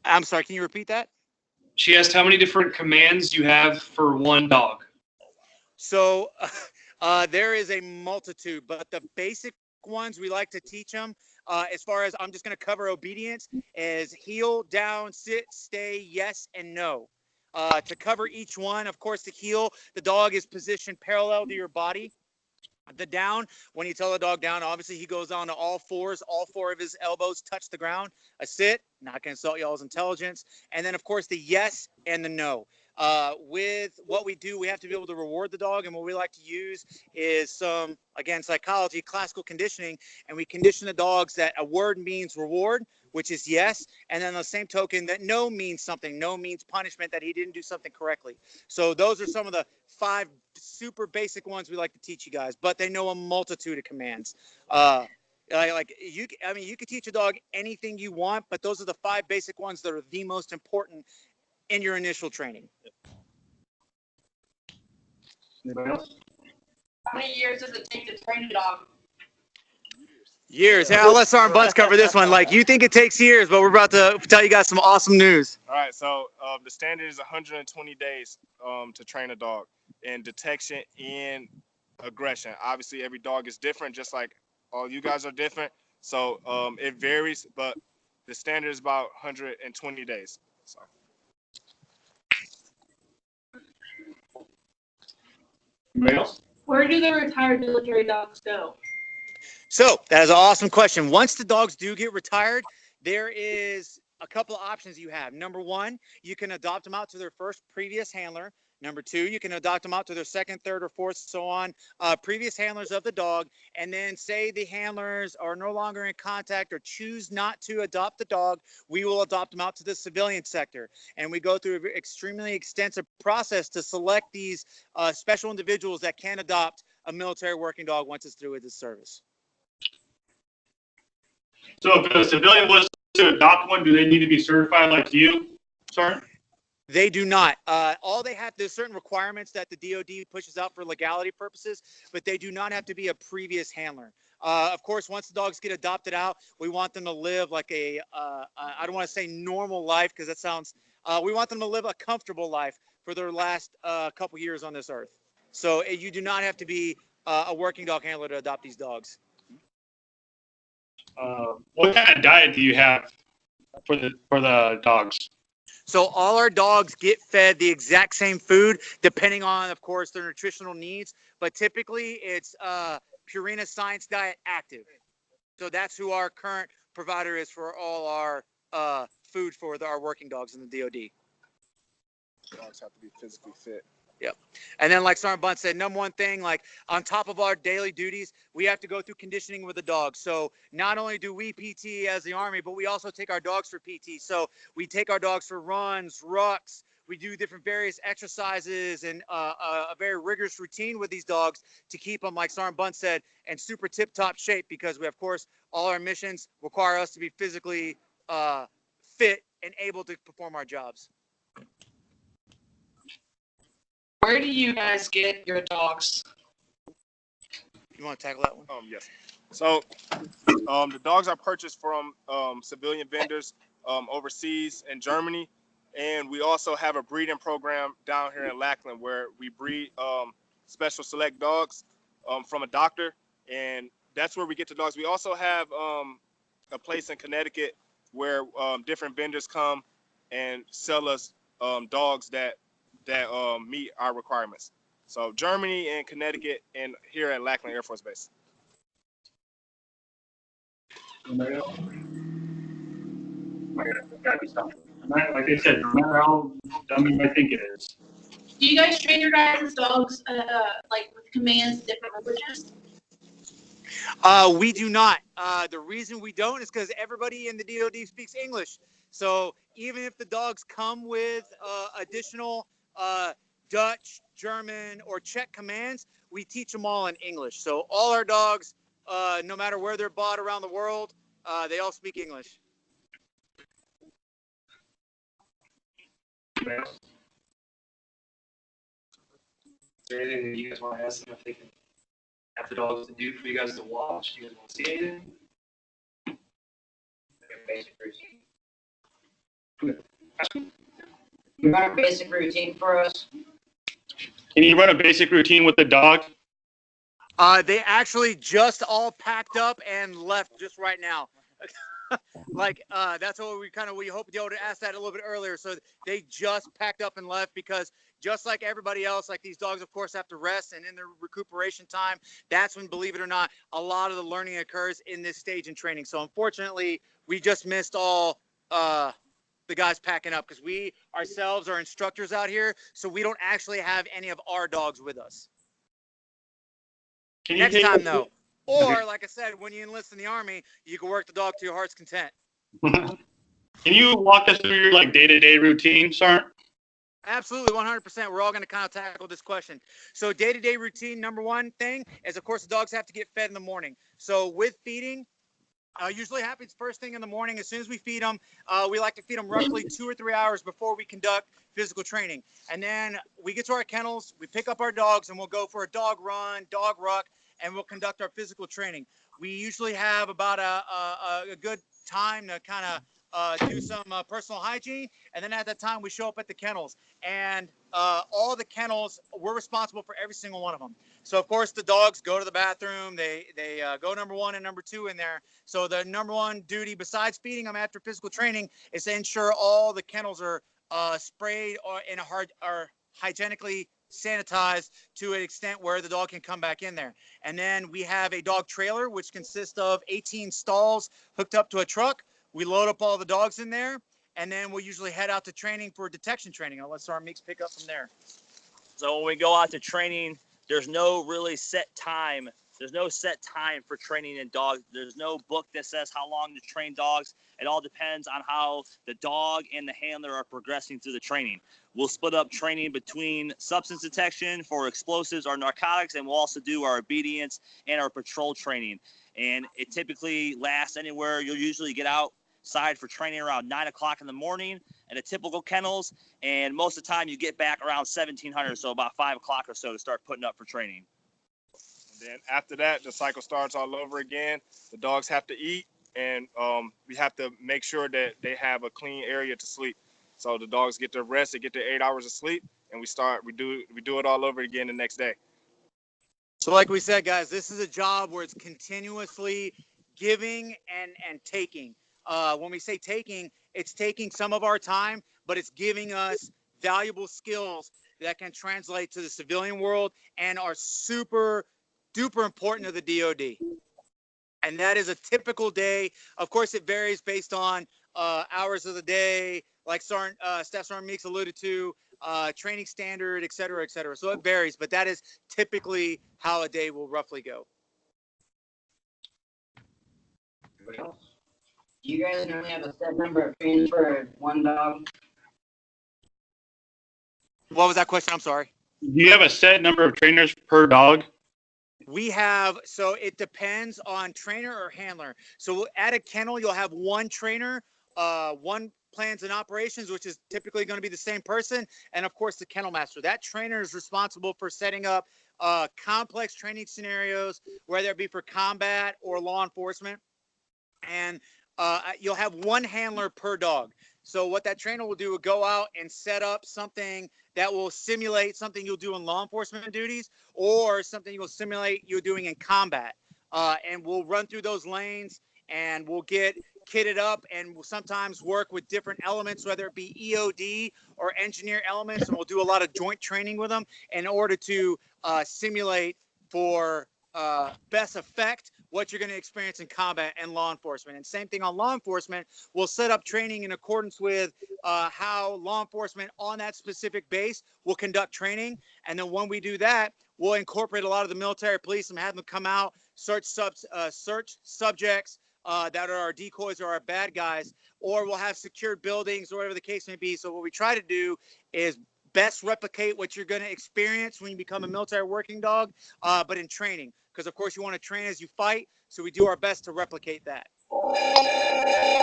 I'm sorry, can you repeat that? She asked how many different commands you have for one dog. So there is a multitude, but the basic ones we like to teach them, as far as I'm just going to cover obedience, is heel, down, sit, stay, yes, and no. To cover each one, of course, the heel, the dog is positioned parallel to your body. The down, when you tell the dog down, obviously he goes on to all fours. All four of his elbows touch the ground. A sit, not going to insult y'all's intelligence. And then, of course, the yes and the no. With what we do, we have to be able to reward the dog. And what we like to use is some, again, psychology, classical conditioning. And we condition the dogs that a word means reward, which is yes. And then on the same token, that no means something. No means punishment, that he didn't do something correctly. So those are some of the 5 super basic ones we like to teach you guys, but they know a multitude of commands. I mean, you could teach a dog anything you want, but those are the 5 basic ones that are the most important in your initial training. Anybody else? How many years does it take to train a dog? Years. Hey, I'll let Sergeant Bunce cover this one. Like, you think it takes years, but we're about to tell you guys some awesome news. All right, so the standard is 120 days to train a dog in detection and aggression. Obviously, every dog is different, just like all you guys are different. So it varies, but the standard is about 120 days. So. Anybody else? Where do the retired military dogs go? So that is an awesome question. Once the dogs do get retired, there is a couple of options you have. Number 1, you can adopt them out to their first previous handler. Number 2, you can adopt them out to their second, third, or fourth, so on, previous handlers of the dog. And then say the handlers are no longer in contact or choose not to adopt the dog, we will adopt them out to the civilian sector. And we go through an extremely extensive process to select these special individuals that can adopt a military working dog once it's through with its service. So if a civilian was to adopt one, do they need to be certified like you? Sorry? They do not. All they have, there's certain requirements that the DoD pushes out for legality purposes, but they do not have to be a previous handler. Of course, once the dogs get adopted out, we want them to live like a, I don't want to say normal life because that sounds, we want them to live a comfortable life for their last couple years on this earth. So you do not have to be a working dog handler to adopt these dogs. What kind of diet do you have for the dogs? So all our dogs get fed the exact same food, depending on, of course, their nutritional needs. But typically, it's Purina Science Diet Active. So that's who our current provider is for all our food for our working dogs in the DoD. Dogs have to be physically fit. Yep. And then like Sergeant Bunt said, number one thing, like on top of our daily duties, we have to go through conditioning with the dogs. So not only do we PT as the Army, but we also take our dogs for PT. So we take our dogs for runs, rucks. We do different various exercises and a very rigorous routine with these dogs to keep them, like Sergeant Bunt said, in super tip-top shape because we, of course, all our missions require us to be physically fit and able to perform our jobs. Where do you guys get your dogs? You want to tackle that one? Yes. So the dogs are purchased from civilian vendors overseas in Germany. And we also have a breeding program down here in Lackland where we breed special select dogs from a doctor. And that's where we get the dogs. We also have a place in Connecticut where different vendors come and sell us dogs that meet our requirements. So Germany and Connecticut and here at Lackland Air Force Base. Anybody else? Gotta be something. Like I said, no matter how dumb you might think it is. Do you guys train your guys' dogs like with commands in different languages? We do not. The reason we don't is because everybody in the DoD speaks English. So even if the dogs come with additional Dutch, German, or Czech commands, we teach them all in English. So all our dogs, no matter where they're bought around the world, they all speak English. Anybody else? Is there anything that you guys want to ask them if they can have the dogs to do for you guys to watch? Do you guys want to see anything? Basic routine. You run a basic routine for us? Can you run a basic routine with the dog? They actually just all packed up and left just right now. That's what we hope to be able to ask that a little bit earlier. So they just packed up and left because just like everybody else, like these dogs, of course, have to rest, and in their recuperation time, that's when, believe it or not, a lot of the learning occurs in this stage in training. So unfortunately, we just missed all the guys packing up because we ourselves are instructors out here, so we don't actually have any of our dogs with us. Can you Next take time, though. Or, like I said, when you enlist in the Army, you can work the dog to your heart's content. Can you walk us through your day-to-day routine, Sergeant? Absolutely, 100%. We're all going to kind of tackle this question. So day-to-day routine, number one thing is, of course, the dogs have to get fed in the morning. So with feeding, usually happens first thing in the morning. As soon as we feed them, we like to feed them roughly 2 or 3 hours before we conduct physical training. And then we get to our kennels, we pick up our dogs, and we'll go for a dog run, dog ruck, and we'll conduct our physical training. We usually have about a good time to kind of do some personal hygiene, and then at that time we show up at the kennels, and all the kennels, we're responsible for every single one of them. So of course the dogs go to the bathroom, they go number 1 and number 2 in there. So the number 1 duty besides feeding them after physical training is to ensure all the kennels are sprayed or hygienically sanitized to an extent where the dog can come back in there. And then we have a dog trailer, which consists of 18 stalls hooked up to a truck. We load up all the dogs in there, and then we'll usually head out to training for detection training. I'll let Sergeant Meeks pick up from there. So when we go out to training, there's no really set time. There's no set time for training in dogs. There's no book that says how long to train dogs. It all depends on how the dog and the handler are progressing through the training. We'll split up training between substance detection for explosives or narcotics, and we'll also do our obedience and our patrol training. And it typically lasts anywhere. You'll usually get outside for training around 9 o'clock in the morning at a typical kennels, and most of the time you get back around 1700, so about 5 o'clock or so to start putting up for training. And then after that, the cycle starts all over again. The dogs have to eat, and we have to make sure that they have a clean area to sleep. So the dogs get their rest, they get their 8 hours of sleep, and we do it all over again the next day. So like we said, guys, this is a job where it's continuously giving and taking. When we say taking, it's taking some of our time, but it's giving us valuable skills that can translate to the civilian world and are super duper important to the DoD. And that is a typical day. Of course, it varies based on hours of the day, like Staff Sergeant Meeks alluded to, training standard, et cetera, et cetera. So it varies, but that is typically how a day will roughly go. Do you guys normally have a set number of trainers for one dog? What was that question? I'm sorry. Do you have a set number of trainers per dog? We have, so it depends on trainer or handler. So at a kennel, you'll have one trainer, one plans and operations, which is typically going to be the same person, and of course the kennel master. That trainer is responsible for setting up complex training scenarios, whether it be for combat or law enforcement. And you'll have one handler per dog. So what that trainer will do will go out and set up something that will simulate something you'll do in law enforcement duties or something you'll simulate you're doing in combat. And we'll run through those lanes and we'll get kitted up, and we'll sometimes work with different elements, whether it be EOD or engineer elements, and we'll do a lot of joint training with them in order to simulate for best effect what you're going to experience in combat and law enforcement. And same thing on law enforcement, we'll set up training in accordance with how law enforcement on that specific base will conduct training. And then when we do that, we'll incorporate a lot of the military police and have them come out, search subjects that are our decoys or our bad guys, or we'll have secured buildings or whatever the case may be. So what we try to do is best replicate what you're going to experience when you become a military working dog, but in training. Because, of course, you want to train as you fight, so we do our best to replicate that.